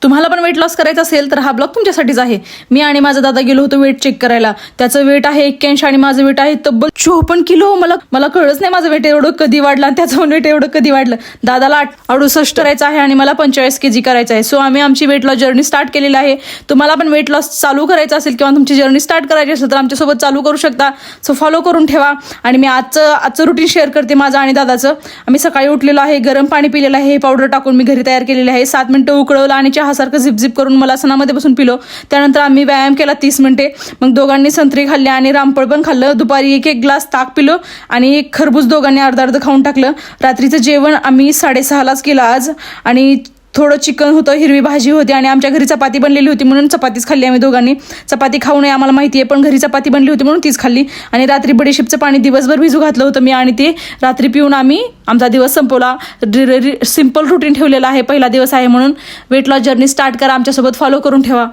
तुम्हाला पण weight loss करायचं असेल तर हा ब्लॉग तुमच्यासाठीच आहे। मी आणि माझा दादा गेलो होतो वेट चेक करायला। त्याचं वेट आहे 81 आणि माझं वेट आहे तब्बल 54 किलो। मला कळलंच नाही माझं वेट एवढं कधी वाढलं आणि त्याचं वेट एवढं कधी वाढलं। दादाला 68 करायचं आहे आणि मला 45 kg करायचं आहे। सो आम्ही आमची वेट लॉस जर्नी स्टार्ट केलेली आहे। तुम्हाला पण वेट लॉस चालू करायचं असेल किंवा तुमची जर्नी स्टार्ट करायची असेल तर आमच्यासोबत चालू करू शकता। सो फॉलो करून ठेवा। आणि मी आजचं रुटीन शेअर करते माझं आणि दादाचं। आम्ही सकाळी उठलेलो आहे, गरम पाणी पिलेलं आहे, हे पावडर टाकून मी घरी तयार केलेले आहे। 7 मिनिटं उकळवलं आणि चहासारखं झिपझिप करून मला सणामध्ये बसून पिलो। त्यानंतर आम्ही व्यायाम केला 30 मिनिटे। मग दोघांनी संत्री खाल्ली आणि रामफळ पण खाल्लं। दुपारी एक ग्लास ताक पिलो आणि एक खरबूज दोघांनी अर्ध खाऊन टाकलं। रात्रीचं जेवण आम्ही 6:30लाच केलं आज आणि थोडं चिकन होतं, हिरवी भाजी होती आणि आमच्या घरी चपाती बनलेली होती म्हणून चपातीच खाल्ली आम्ही दोघांनी। चपाती खाऊ नये आम्हाला माहिती आहे, पण घरी चपाती बनली होती म्हणून तीच खाल्ली। आणि रात्री बडीशेपचं पाणी दिवसभर भिजू घातलं होतं मी आणि ते रात्री पिऊन आम्ही आमचा दिवस संपवला। सिंपल रुटीन ठेवलेला आहे, पहिला दिवस आहे म्हणून। वेट लॉस जर्नी स्टार्ट करा, आमच्यासोबत फॉलो करून ठेवा।